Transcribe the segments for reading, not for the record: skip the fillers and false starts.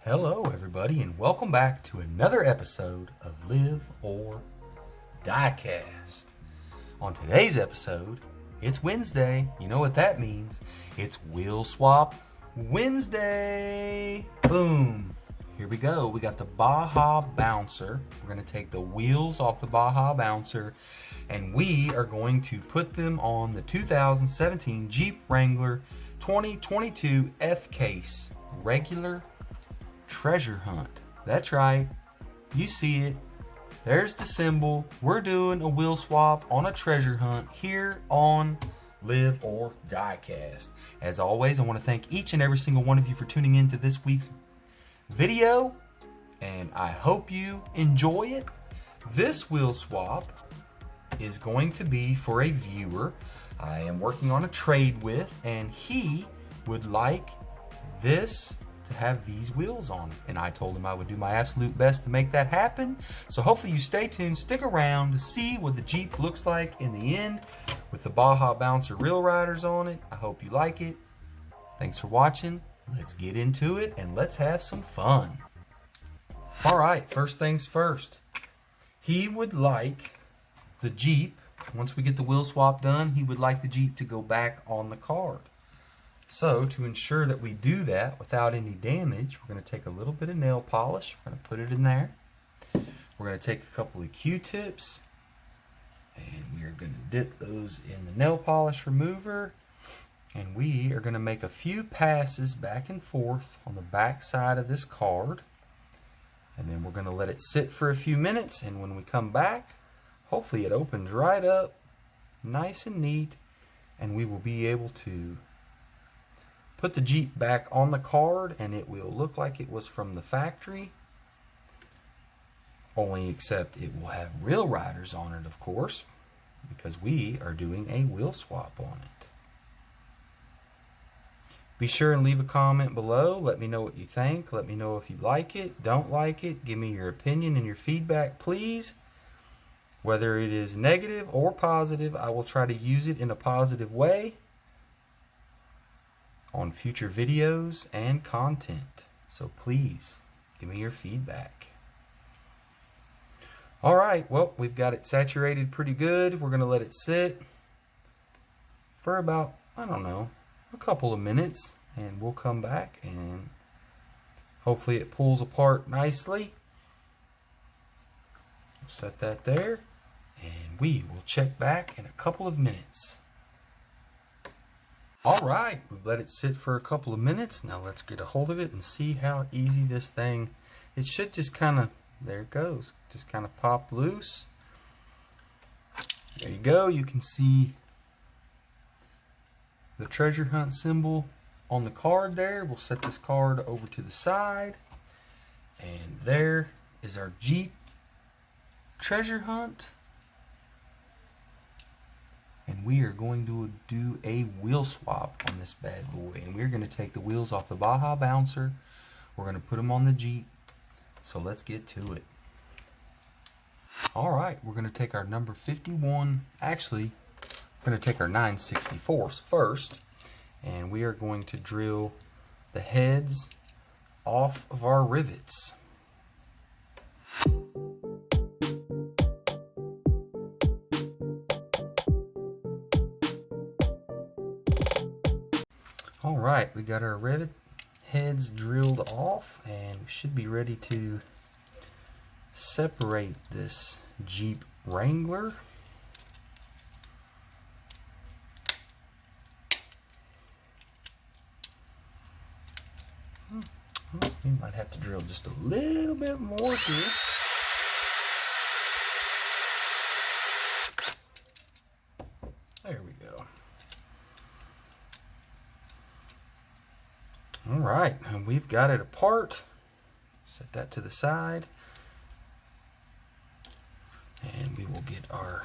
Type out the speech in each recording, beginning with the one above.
Hello everybody and welcome back to another episode of Live or DIECAST. On today's episode, it's Wednesday. You know what that means. It's Wheel Swap Wednesday. Boom. Here we go. We got the Baja Bouncer. We're going to take the wheels off the Baja Bouncer and we are going to put them on the 2017 Jeep Wrangler 2022 F-Case regular treasure hunt. That's right. You see it. There's the symbol. We're doing a wheel swap on a treasure hunt here on Live or DIECAST. As always, I want to thank each and every single one of you for tuning in to this week's video, and I hope you enjoy it. This wheel swap is going to be for a viewer I am working on a trade with, and he would like this to have these wheels on it, and I told him I would do my absolute best to make that happen. So hopefully you stay tuned, stick around to see what the Jeep looks like in the end with the Baja Bouncer Real Riders on it. I hope you like it. Thanks for watching. Let's get into it and let's have some fun. Alright, first things first. He would like the Jeep, once we get the wheel swap done, he would like the Jeep to go back on the card. So, to ensure that we do that without any damage, we're going to take a little bit of nail polish. We're going to put it in there. We're going to take a couple of Q-tips, and we are going to dip those in the nail polish remover. And we are going to make a few passes back and forth on the back side of this card. And then we're going to let it sit for a few minutes, and when we come back, hopefully it opens right up, nice and neat, and we will be able to put the Jeep back on the card, and it will look like it was from the factory. Only except it will have Real Riders on it, of course, because we are doing a wheel swap on it. Be sure and leave a comment below. Let me know what you think. Let me know if you like it, don't like it. Give me your opinion and your feedback, please. Whether it is negative or positive, I will try to use it in a positive way on future videos and content. So please give me your feedback. Alright, well, we've got it saturated pretty good. We're going to let it sit for about, I don't know, a couple of minutes, and we'll come back and hopefully it pulls apart nicely. We'll set that there, and we will check back in a couple of minutes. Alright, we've let it sit for a couple of minutes. Now let's get a hold of it and see how easy this thing, it should just kind of, there it goes, just kind of pop loose. There you go, you can see the treasure hunt symbol on the card there. We'll set this card over to the side, and there is our Jeep treasure hunt. And we are going to do a wheel swap on this bad boy. And we're going to take the wheels off the Baja Bouncer. We're going to put them on the Jeep. So let's get to it. Alright, we're going to take our number 51. Actually, we're going to take our 9/64 first. And we are going to drill the heads off of our rivets. Alright, we got our rivet heads drilled off, and we should be ready to separate this Jeep Wrangler. We might have to drill just a little bit more here. There we go. Alright, and we've got it apart. Set that to the side. And we will get our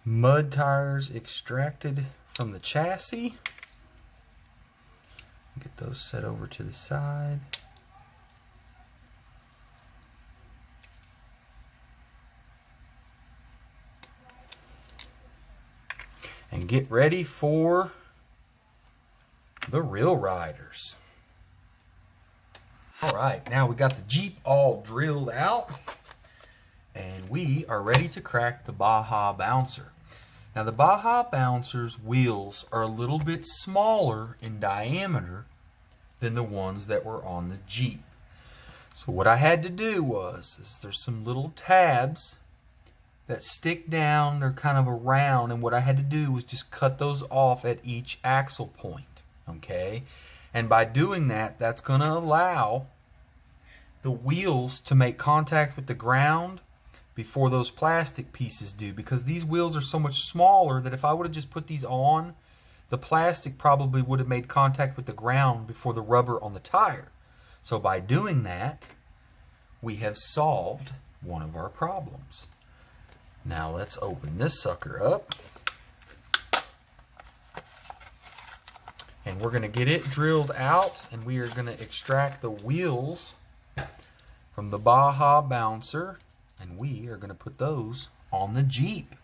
mud tires extracted from the chassis. Get those set over to the side. and get ready for the real riders. All right, now we got the Jeep all drilled out, and we are ready to crack the Baja Bouncer. Now the Baja Bouncer's wheels are a little bit smaller in diameter than the ones that were on the Jeep. So what I had to do was, there's some little tabs that stick down, they're kind of around, and what I had to do was just cut those off at each axle point, okay? And by doing that, that's going to allow the wheels to make contact with the ground before those plastic pieces do, because these wheels are so much smaller that if I would have just put these on, the plastic probably would have made contact with the ground before the rubber on the tire. So by doing that, we have solved one of our problems. Now let's open this sucker up, and we're going to get it drilled out, and we are going to extract the wheels from the Baja Bouncer, and we are going to put those on the Jeep.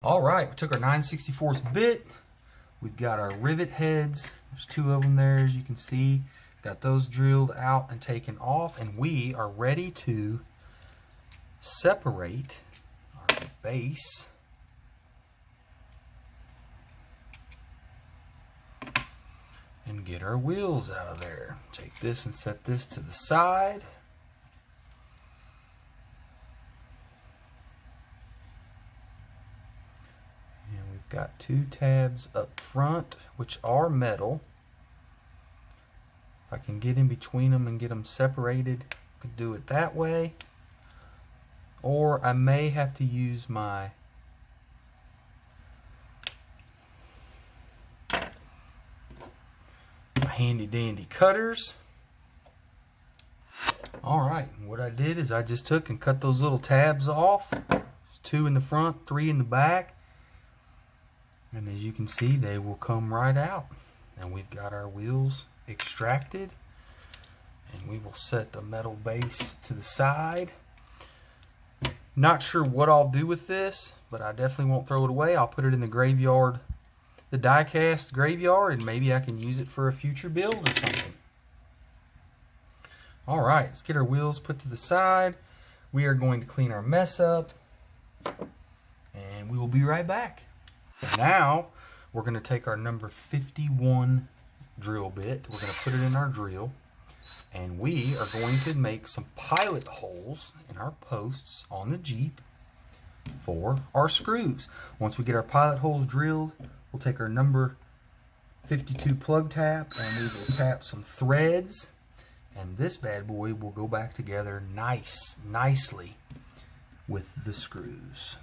All right, we took our 9/64 bit. We've got our rivet heads. There's two of them there, as you can see. Got those drilled out and taken off, and we are ready to separate our base and get our wheels out of there. Take this and set this to the side. And we've got two tabs up front, which are metal. If I can get in between them and get them separated, I could do it that way. Or I may have to use my handy dandy cutters. Alright, what I did is I just took and cut those little tabs off. There's 2 in the front, 3 in the back. And as you can see, they will come right out. And we've got our wheels extracted. And we will set the metal base to the side. Not sure what I'll do with this, but I definitely won't throw it away. I'll put it in the graveyard, the DIECAST graveyard, and maybe I can use it for a future build or something. Alright, let's get our wheels put to the side. We are going to clean our mess up, and we will be right back. Now, we're going to take our number 51 drill bit. We're going to put it in our drill, and we are going to make some pilot holes in our posts on the Jeep for our screws. Once we get our pilot holes drilled, we'll take our number 52 plug tap, and we will tap some threads, and this bad boy will go back together nicely with the screws.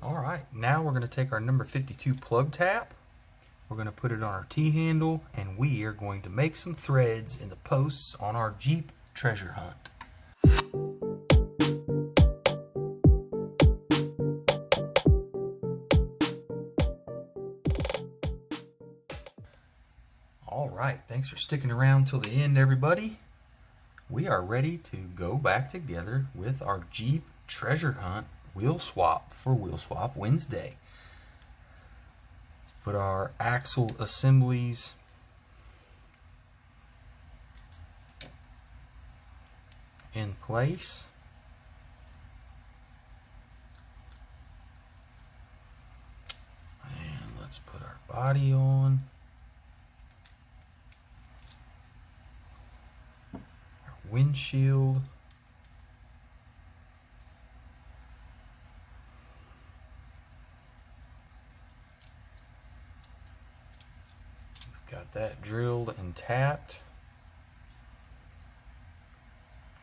Alright, now we're going to take our number 52 plug tap. We're going to put it on our T-handle, and we are going to make some threads in the posts on our Jeep treasure hunt. Alright, thanks for sticking around till the end, everybody. We are ready to go back together with our Jeep treasure hunt wheel swap for Wheel Swap Wednesday. Let's put our axle assemblies in place. And let's put our body on. Our windshield. Got that drilled and tapped,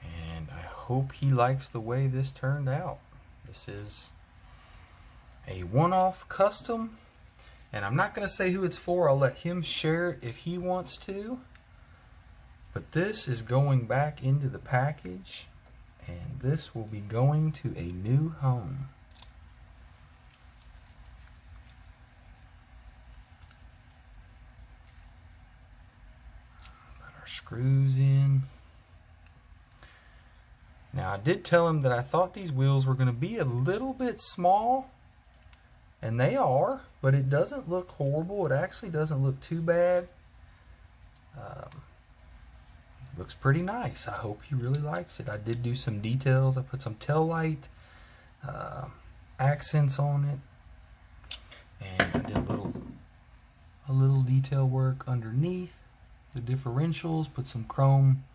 and I hope he likes the way this turned out. This is a one-off custom, and I'm not going to say who it's for. I'll let him share it if he wants to, but this is going back into the package, and this will be going to a new home. screws in. Now I did tell him that I thought these wheels were going to be a little bit small, and they are, but it doesn't look horrible. It actually doesn't look too bad. Looks pretty nice. I hope he really likes it. I did do some details. I put some tail light accents on it, and I did a little detail work underneath the differentials. Put some chrome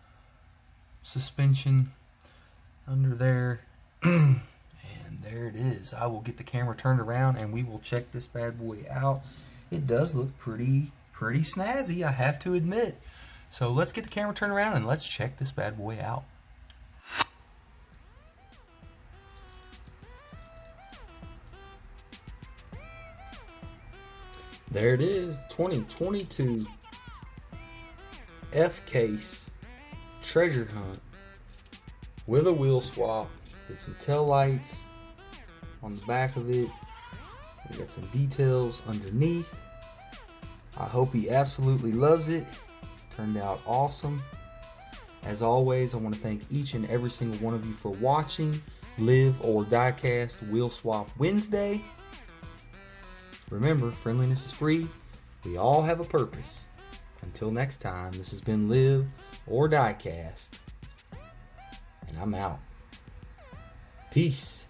suspension under there. And there it is. I will get the camera turned around and we will check this bad boy out. It does look pretty snazzy, I have to admit. So let's get the camera turned around and let's check this bad boy out. There it is, 2022 F-Case Treasure Hunt with a wheel swap. Get some tail lights on the back of it. We got some details underneath. I hope he absolutely loves it. Turned out awesome. As always, I want to thank each and every single one of you for watching Live or Diecast Wheel Swap Wednesday. Remember, friendliness is free. We all have a purpose. Until next time, this has been Live or Diecast. And I'm out. Peace.